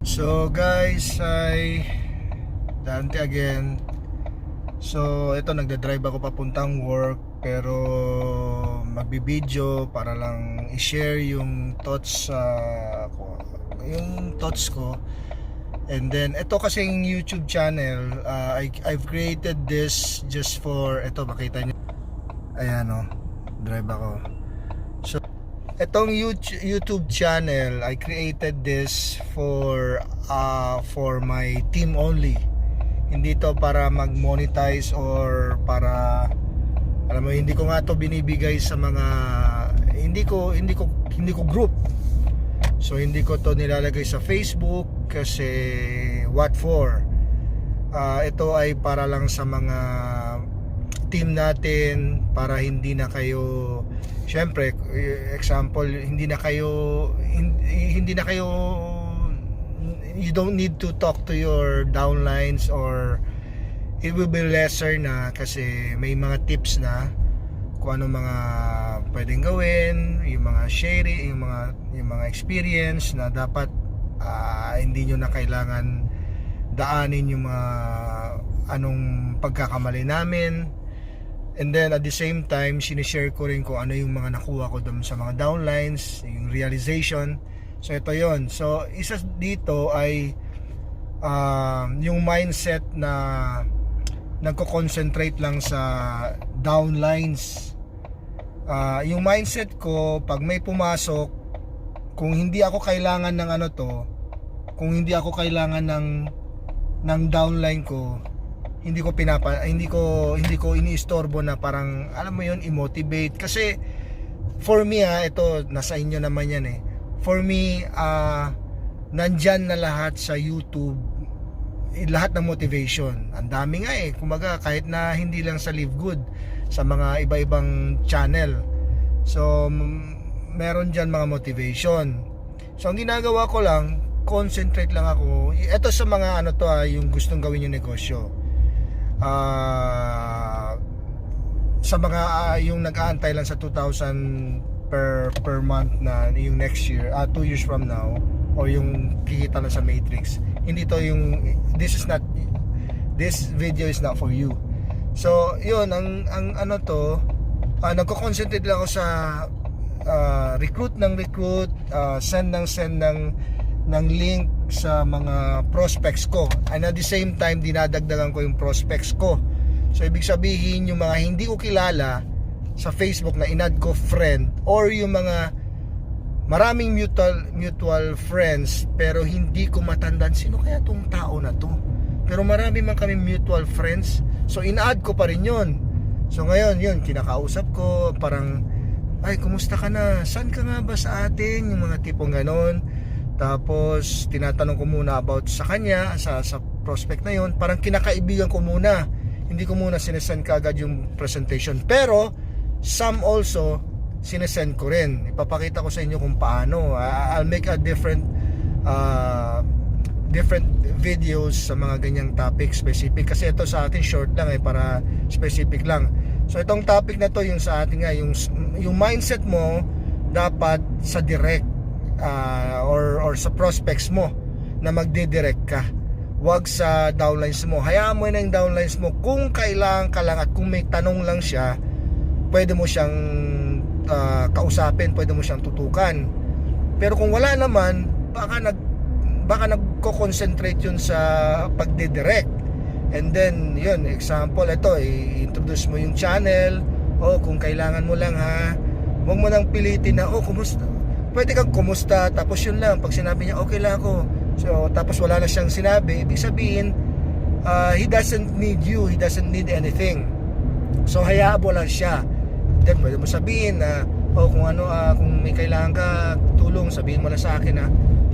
So guys, hi Dante again. So ito, nagda-drive ako papuntang work, pero magbibideo para lang i-share yung thoughts ko, yung thoughts ko. And then ito kasing YouTube channel, I've created this just for, ito makita nyo, ayan o, drive ako. So itong YouTube channel, I created this for my team only. Hindi to para mag-monetize or para, alam mo, hindi ko nga to binibigay sa mga hindi ko group. So hindi ko to nilalagay sa Facebook kasi what for? Ito ay para lang sa mga team natin, para hindi na kayo, syempre, example, hindi na kayo you don't need to talk to your downlines, or it will be lesser na kasi may mga tips na kung ano mga pwedeng gawin, yung mga sharing, yung mga experience na dapat hindi nyo na kailangan daanin yung mga anong pagkakamali namin. And then at the same time, sinishare ko rin kung ano yung mga nakuha ko doon sa mga downlines, yung realization. So ito yon. So isa dito ay yung mindset na nagko-concentrate lang sa downlines. Yung mindset ko, pag may pumasok, kung hindi ako kailangan ng kung hindi ako kailangan ng downline ko, hindi ko iniistorbo na parang, alam mo yun, i-motivate. Kasi for me, ito nasa inyo naman yan eh. For me, nandyan na lahat sa YouTube, lahat ng motivation. Ang dami nga eh, kumaga kahit na hindi lang sa Live Good, sa mga iba-ibang channel. So meron dyan mga motivation. So ang ginagawa ko lang, concentrate lang ako. Ito sa mga yung gustong gawin yung negosyo. Sa mga yung nag-aantay lang sa 2,000 per month na yung next year, 2 years from now, o yung kikita lang sa Matrix, hindi to yung, this video is not for you. So yun, ang nagko-concentrate lang ako sa recruit, send ng link sa mga prospects ko, and at the same time dinadagdagan ko yung prospects ko. So ibig sabihin, yung mga hindi ko kilala sa Facebook na inad ko friend, or yung mga maraming mutual friends pero hindi ko matandaan sino kaya tong tao na to, pero marami man kami mutual friends, so in-add ko pa rin yun. So ngayon yun, kinakausap ko, parang, ay, kumusta ka na, saan ka nga ba sa atin, yung mga tipong ganon. Tapos tinatanong ko muna about sa kanya, sa prospect na yun, parang kinakaibigan ko muna, hindi ko muna sinesend kagad yung presentation. Pero some also sinesend ko rin, ipapakita ko sa inyo kung paano. I'll make a different videos sa mga ganyang topic specific, kasi ito sa atin short lang para specific lang. So itong topic na to, yung sa atin nga, yung mindset mo dapat sa direct, or sa prospects mo na magdidirect ka, wag sa downlines mo. Hayaan mo na yung downlines mo, kung kailangan ka lang at kung may tanong lang siya, pwede mo siyang kausapin, pwede mo siyang tutukan. Pero kung wala naman, baka nagko-concentrate yun sa pagdidirect. And then yun, example, ito, i-introduce mo yung channel, kung kailangan mo lang huwag mo nang pilitin na, kumusta. Pwede kang kumusta, tapos yun lang. Pag sinabi niya, okay lang ako, so tapos wala na siyang sinabi, ibig sabihin, he doesn't need you, he doesn't need anything. So hayaan mo lang siya. Then pwede mo sabihin na, kung may kailangan ka tulong, sabihin mo na sa akin.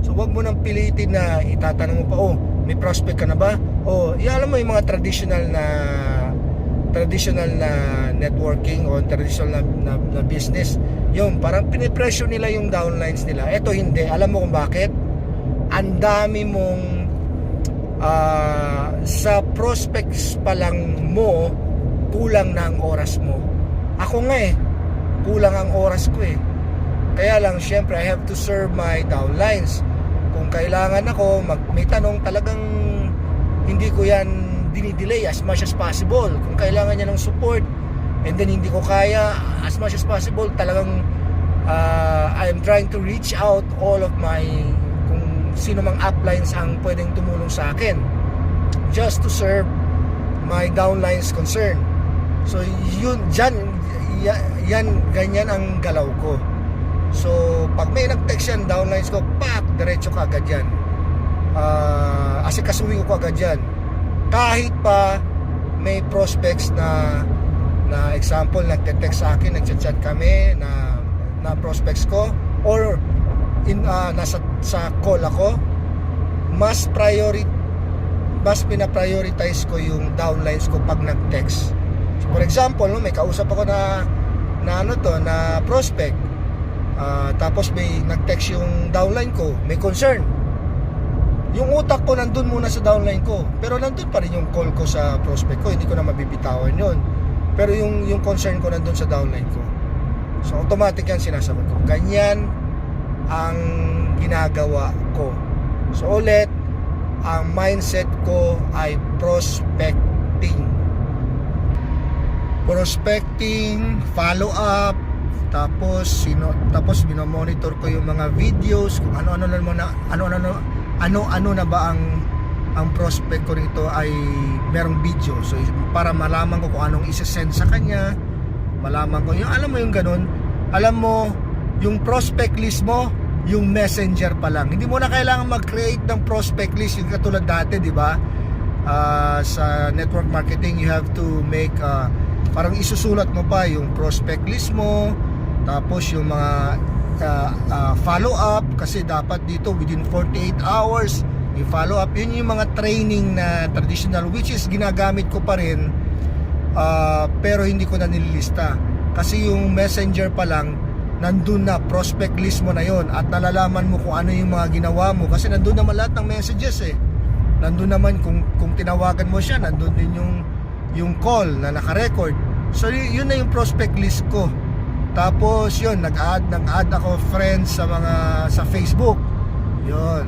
So wag mo nang pilitin na itatanong mo pa, may prospect ka na ba? Alam mo yung mga traditional na networking o traditional na business, yung parang pinipressure nila yung downlines nila. Eto hindi. Alam mo kung bakit? Ang dami mong sa prospects pa lang mo, kulang na ang oras mo. Ako nga kulang ang oras ko Kaya lang, syempre, I have to serve my downlines. Kung kailangan ako, may tanong, talagang hindi ko yan dinidelay as much as possible. Kung kailangan niya ng support, and then hindi ko kaya, as much as possible, talagang I'm trying to reach out all of my, kung sino mang uplines ang pwedeng tumulong sa akin, just to serve my downlines concern. So yun, yan, ganyan ang galaw ko. So pag may nag-text yan, downlines ko, pak, diretso ka agad yan. Asikasuhin ko agad yan. Kahit pa may prospects na example, nagte-text sa akin, nagchat-chat kami na prospects ko, or nasa sa call ako, mas pina-prioritize ko yung downlines ko pag nag-text. So, for example, no, may kausap ako na prospect, tapos may nag-text yung downline ko, may concern. Yung utak ko nandun muna sa downline ko, pero nandun pa rin yung call ko sa prospect ko, hindi ko na mabibitawan yun. Pero yung concern ko nandun sa downline ko. So automatic yan sinasagot ko. Ganyan ang ginagawa ko. So ulit, ang mindset ko ay prospecting. Follow up, tapos minomonitor ko yung mga videos, kung ano-ano na ba ang prospect ko rito ay merong video. So para malaman ko kung anong isa-send sa kanya, malaman ko yung, alam mo yung ganun, alam mo yung prospect list mo, yung messenger pa lang, hindi mo na kailangan mag-create ng prospect list yung katulad dati, di ba? Sa network marketing, you have to make parang isusulat mo pa yung prospect list mo, tapos yung mga follow up, kasi dapat dito within 48 hours yung follow up. Yun yung mga training na traditional, which is ginagamit ko pa rin, pero hindi ko na nililista kasi yung messenger pa lang nandun na, prospect list mo na yon, at nalalaman mo kung ano yung mga ginawa mo kasi nandun naman lahat ng messages nandun naman kung tinawagan mo siya, nandun din yung call na naka-record. So yun na yung prospect list ko. Tapos yun, nag-add ako friends sa Facebook. Yun,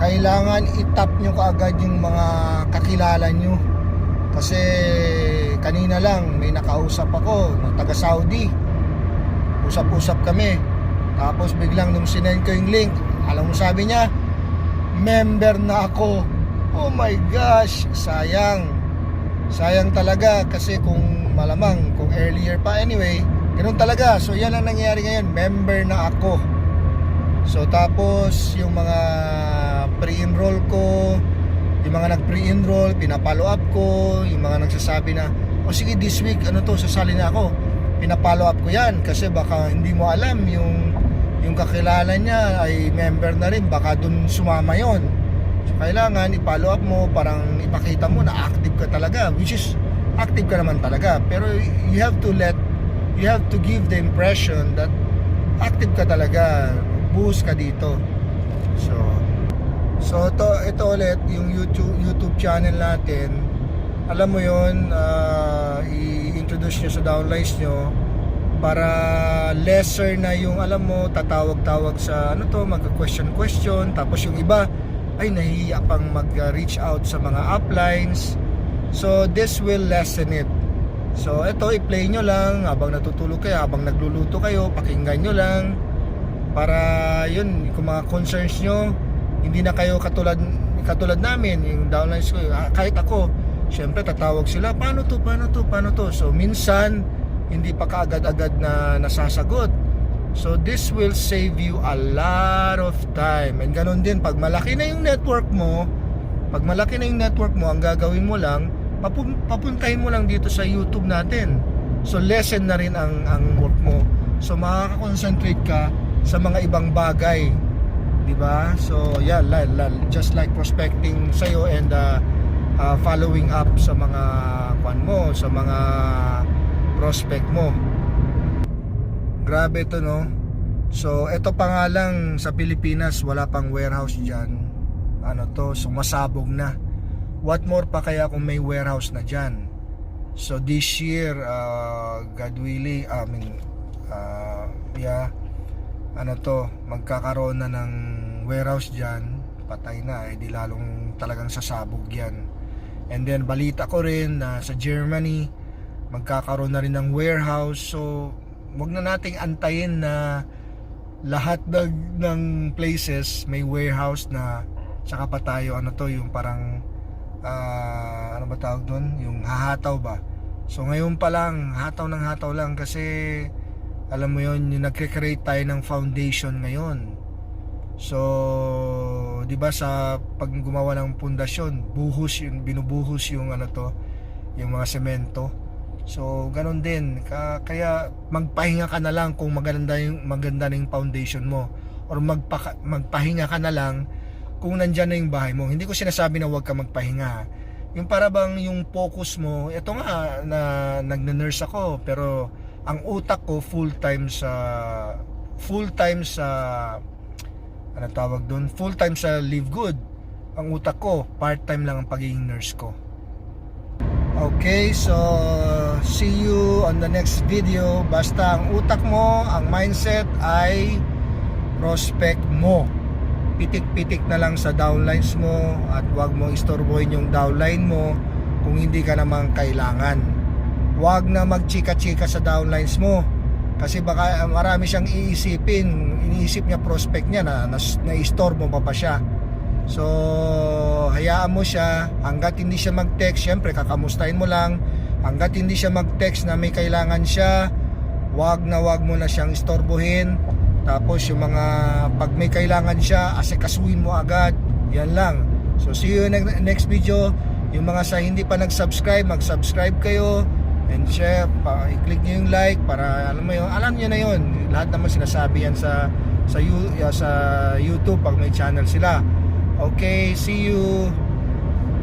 kailangan i-tap nyo kaagad yung mga kakilala nyo. Kasi kanina lang may nakausap ako ng taga Saudi, usap-usap kami, tapos biglang nung sinend ko yung link, alam mo sabi niya, member na ako. Oh my gosh, sayang talaga, kasi kung malamang kung earlier pa, anyway, ganun talaga. So yan ang nangyayari ngayon, member na ako. So tapos yung mga pre-enroll ko, yung mga nag-pre-enroll, pinapollow up ko. Yung mga nagsasabi na, o sige this week, sasali na ako, pinapollow up ko yan, kasi baka hindi mo alam yung kakilala niya ay member na rin, baka dun sumama yon. So kailangan i-follow up mo, parang ipakita mo na active ka talaga, which is active ka naman talaga, pero you have to give the impression that active ka talaga, buhos ka dito. So ito ulit yung YouTube channel natin. Alam mo yon, i-introduce nyo sa downlines nyo para lesser na yung, alam mo, tatawag-tawag sa mag-question, tapos yung iba ay nahihiya pang mag-reach out sa mga uplines. So this will lessen it. So ito, i-play nyo lang habang natutulog kayo, habang nagluluto kayo, pakinggan nyo lang para yun, kung mga concerns nyo, hindi na kayo katulad namin, yung downlines ko, kahit ako, syempre tatawag sila, paano to. So minsan hindi pa kaagad-agad na nasasagot. So this will save you a lot of time. And ganun din pag malaki na yung network mo, ang gagawin mo lang, papuntahin mo lang dito sa YouTube natin. So lessen na rin ang work mo. So makaka-concentrate ka sa mga ibang bagay, di ba? So yeah, just like prospecting sa'yo and following up sa mga sa mga prospect mo. Grabe to, no? So ito pa nga lang sa Pilipinas, wala pang warehouse dyan. Sumasabog na. What more pa kaya kung may warehouse na dyan? So this year, God willing, ano to, magkakaroon na ng warehouse dyan, patay na, di lalong talagang sasabog yan. And then balita ko rin na sa Germany magkakaroon na rin ng warehouse. So wag na nating antayin na lahat ng places may warehouse na, saka pa tayo ano to, yung parang ano ba tawag doon, yung hahataw ba. So ngayon pa lang, hataw ng hataw lang, kasi alam mo yon, yung nagke-create tayo ng foundation ngayon. So, 'di ba sa pag gumawa ng pundasyon, binubuhos yung ano to, yung mga semento. So, ganun din. Kaya magpahinga ka na lang kung maganda na yung foundation mo, or magpahinga ka na lang kung nandiyan na yung bahay mo. Hindi ko sinasabi na huwag ka magpahinga. Yung para bang yung focus mo, ito nga na nagne-nurse ako, pero ang utak ko full time sa ano tawag doon, full time sa Live Good. Ang utak ko part time lang ang pagiging nurse ko. Okay, so see you on the next video. Basta ang utak mo, ang mindset ay prospect mo. Pitik-pitik na lang sa downlines mo, at wag mo istorbohin yung downline mo kung hindi ka naman kailangan. Wag na magchika-chika sa downlines mo, kasi baka marami siyang iniisip niya prospect niya na istorbo pa siya. So hayaan mo siya hanggat hindi siya mag-text. Syempre kakamustahin mo lang. Hanggat hindi siya mag-text na may kailangan siya, wag mo na siyang istorbohin. Tapos yung mga pag may kailangan siya, asikasuhin mo agad. Yan lang. So see you in the next video. Yung mga sa hindi pa nag-subscribe, mag-subscribe kayo, and share, i-click nyo yung like para alam nyo na yun. Lahat naman sinasabi yan sa YouTube pag may channel sila. Okay, see you.